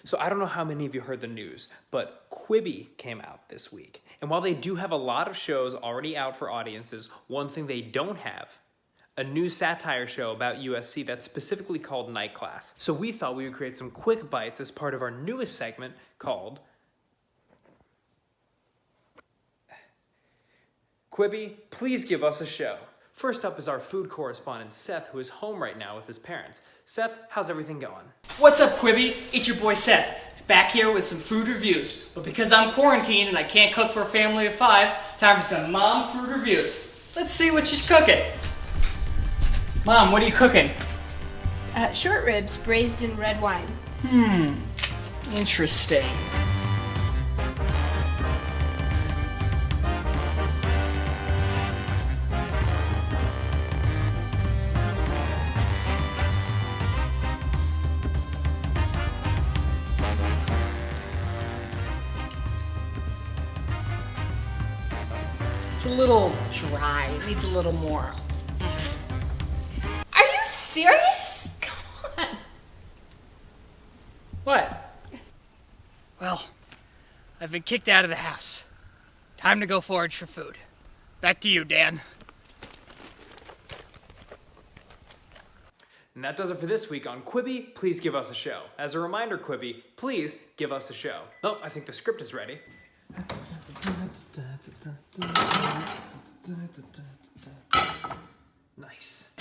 So I don't know how many of you heard the news, but Quibi came out this week. And while they do have a lot of shows already out for audiences, one thing they don't have, a new satire show about USC that's specifically called Night Class. So we thought we would create some quick bites as part of our newest segment called Quibi, Please Give Us a Show. First up is our food correspondent, Seth, who is home right now with his parents. Seth, how's everything going? What's up, Quibi? It's your boy Seth, back here with some food reviews. But because I'm quarantined and I can't cook for a family of 5, time for some mom food reviews. Let's see what she's cooking. Mom, what are you cooking? Short ribs braised in red wine. Interesting. It's a little dry. It needs a little more. Are you serious? Come on. What? Well, I've been kicked out of the house. Time to go forage for food. Back to you, Dan. And that does it for this week on Quibi, Please Give Us a Show. As a reminder, Quibi, please give us a show. Oh, I think the script is ready. Nice.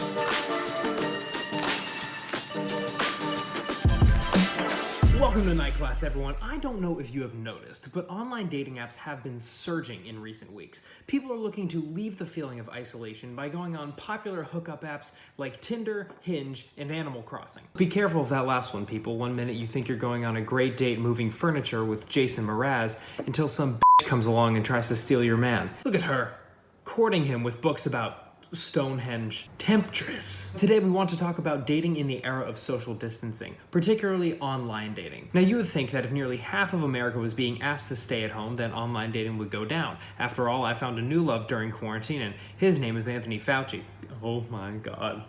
Welcome to Night Class, everyone. I don't know if you have noticed, but online dating apps have been surging in recent weeks. People are looking to leave the feeling of isolation by going on popular hookup apps like Tinder, Hinge, and Animal Crossing. Be careful of that last one, people. One minute you think you're going on a great date moving furniture with Jason Mraz until some bitch comes along and tries to steal your man. Look at her, courting him with books about Stonehenge. Temptress. Today we want to talk about dating in the era of social distancing, particularly online dating. Now you would think that if nearly half of America was being asked to stay at home, then online dating would go down. After all, I found a new love during quarantine and his name is Anthony Fauci. Oh my god.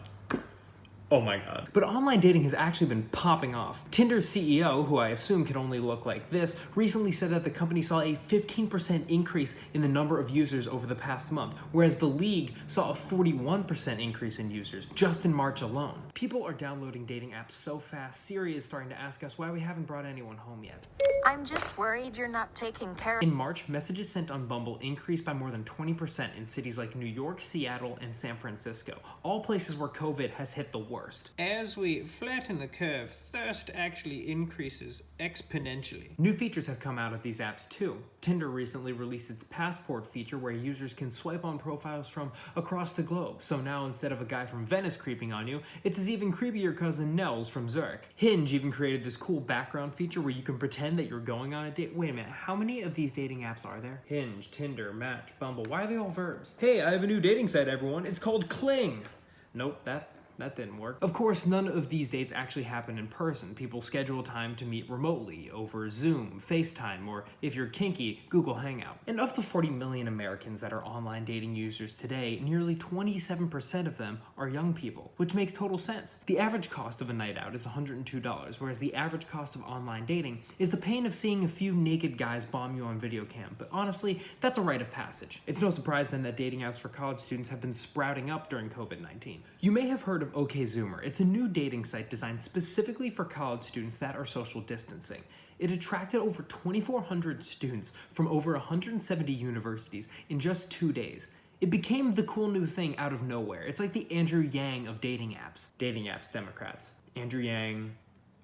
Oh my god. But online dating has actually been popping off. Tinder's CEO, who I assume can only look like this, recently said that the company saw a 15% increase in the number of users over the past month, whereas The League saw a 41% increase in users just in March alone. People are downloading dating apps so fast, Siri is starting to ask us why we haven't brought anyone home yet. I'm just worried you're not taking care of. In March, messages sent on Bumble increased by more than 20% in cities like New York, Seattle, and San Francisco, all places where COVID has hit the worst. As we flatten the curve, thirst actually increases exponentially. New features have come out of these apps too. Tinder recently released its passport feature where users can swipe on profiles from across the globe. So now instead of a guy from Venice creeping on you, it's his even creepier cousin Nels from Zurich. Hinge even created this cool background feature where you can pretend that you're going on a date. Wait a minute, how many of these dating apps are there? Hinge, Tinder, Match, Bumble. Why are they all verbs? Hey, I have a new dating site, everyone. It's called Cling. Nope, that didn't work. Of course, none of these dates actually happen in person. People schedule time to meet remotely over Zoom, FaceTime, or if you're kinky, Google Hangout. And of the 40 million Americans that are online dating users today, nearly 27% of them are young people, which makes total sense. The average cost of a night out is $102, whereas the average cost of online dating is the pain of seeing a few naked guys bomb you on video cam. But honestly, that's a rite of passage. It's no surprise then that dating apps for college students have been sprouting up during COVID-19. You may have heard of OkZoomer. It's a new dating site designed specifically for college students that are social distancing. It attracted over 2,400 students from over 170 universities in just 2 days. It became the cool new thing out of nowhere. It's like the Andrew Yang of dating apps. Dating apps, Democrats. Andrew Yang,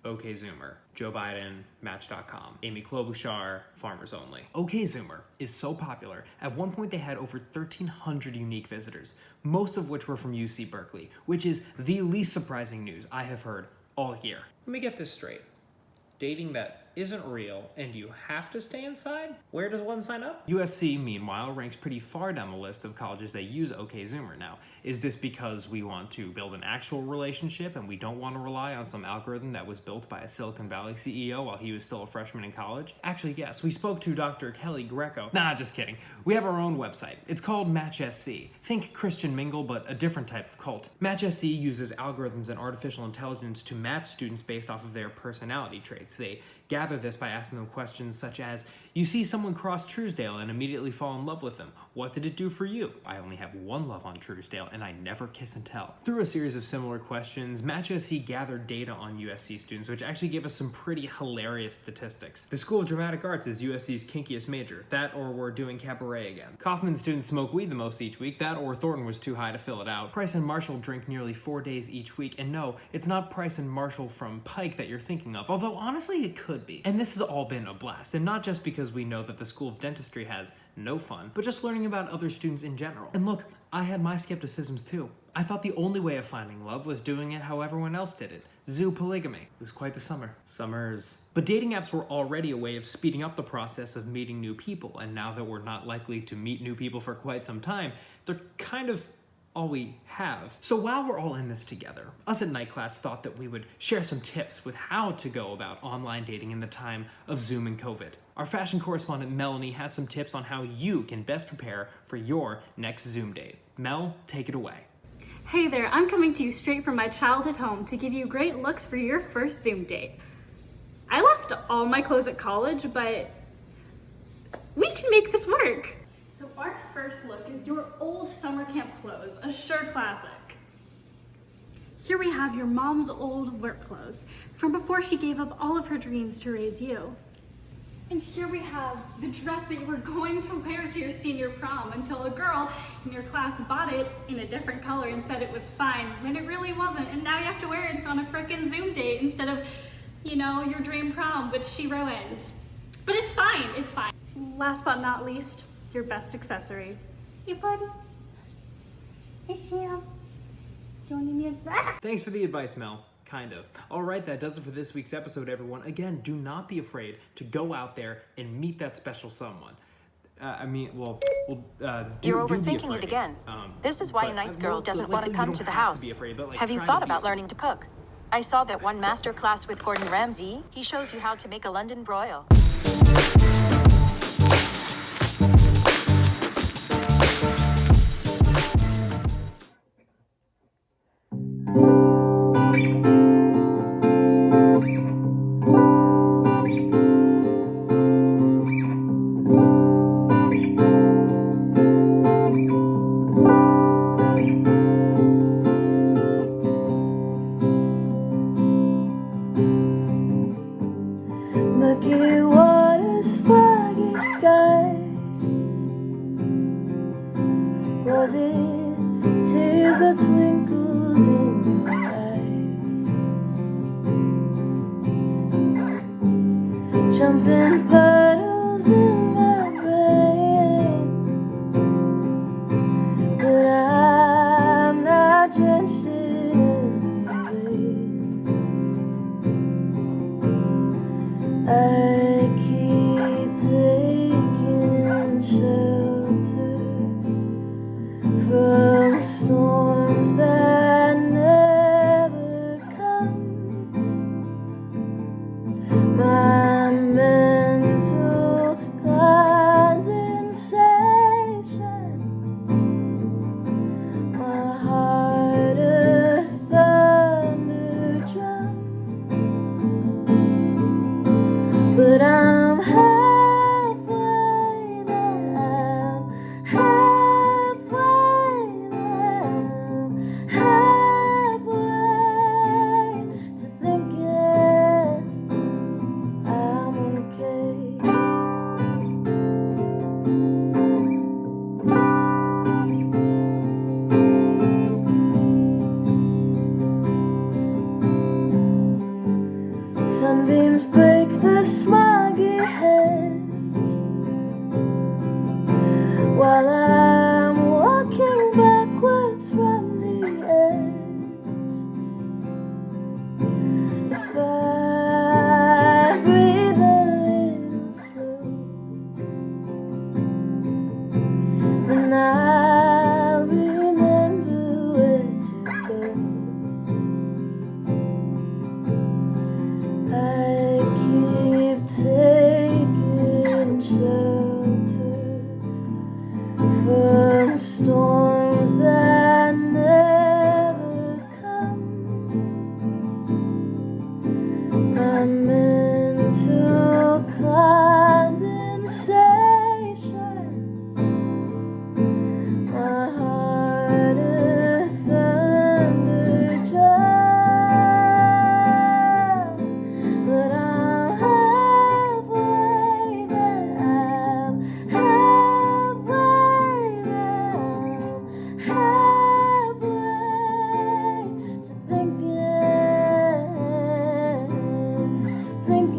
OkZoomer, Joe Biden, Match.com, Amy Klobuchar, Farmers Only. OkZoomer is so popular, at one point they had over 1,300 unique visitors, most of which were from UC Berkeley, which is the least surprising news I have heard all year. Let me get this straight. Dating that isn't real and you have to stay inside? Where does one sign up? USC, meanwhile, ranks pretty far down the list of colleges that use OkZoomer now. Is this because we want to build an actual relationship and we don't want to rely on some algorithm that was built by a Silicon Valley CEO while he was still a freshman in college? Actually, yes, we spoke to Dr. Kelly Greco. Nah, just kidding. We have our own website. It's called MatchSC. Think Christian Mingle, but a different type of cult. MatchSC uses algorithms and artificial intelligence to match students based off of their personality traits. They Gather this by asking them questions such as, you see someone cross Truesdale and immediately fall in love with them. What did it do for you? I only have one love on Truesdale, and I never kiss and tell. Through a series of similar questions, Match USC gathered data on USC students, which actually gave us some pretty hilarious statistics. The School of Dramatic Arts is USC's kinkiest major. That or we're doing cabaret again. Kaufman students smoke weed the most each week. That or Thornton was too high to fill it out. Price and Marshall drink nearly 4 days each week. And no, it's not Price and Marshall from Pike that you're thinking of, although honestly it could be. And this has all been a blast, and not just because we know that the School of Dentistry has no fun, but just learning about other students in general. And look, I had my skepticisms too. I thought the only way of finding love was doing it how everyone else did it. Zoo polygamy. It was quite the summer. Summers. But dating apps were already a way of speeding up the process of meeting new people, and now that we're not likely to meet new people for quite some time, they're kind of all we have. So while we're all in this together, us at Night Class thought that we would share some tips with how to go about online dating in the time of Zoom and COVID. Our fashion correspondent Melanie has some tips on how you can best prepare for your next Zoom date. Mel, take it away. Hey there, I'm coming to you straight from my childhood home to give you great looks for your first Zoom date. I left all my clothes at college, but we can make this work. So our first look is your old summer camp clothes, a sure classic. Here we have your mom's old work clothes from before she gave up all of her dreams to raise you. And here we have the dress that you were going to wear to your senior prom until a girl in your class bought it in a different color and said it was fine when it really wasn't. And now you have to wear it on a frickin' Zoom date instead of, your dream prom, which she ruined. But it's fine, it's fine. Last but not least, your best accessory. Hey buddy. Hey Sam. Do you want to need that? Thanks for the advice, Mel. Kind of. All right, that does it for this week's episode, everyone. Again, do not be afraid to go out there and meet that special someone. You're overthinking it again. This is why a nice girl doesn't want to come to the house. Have you thought about learning to cook? I saw that one master class with Gordon Ramsay. He shows you how to make a London broil. Murky waters, foggy skies. Was it tears or twinkles in your eyes? Jumping puddles in my brain, but I'm not drenched in any rain. I keep taking shelter from storms that never come. My mental condensation, my heart a thunder drum. But I'm halfway there, I'm halfway there, I'm halfway to thinking I'm okay. Sunbeams break the smoggy hedge while I'm walking backwards from the edge. If I breathe a little slow, then I'll remember where to go. I keep taking shelter think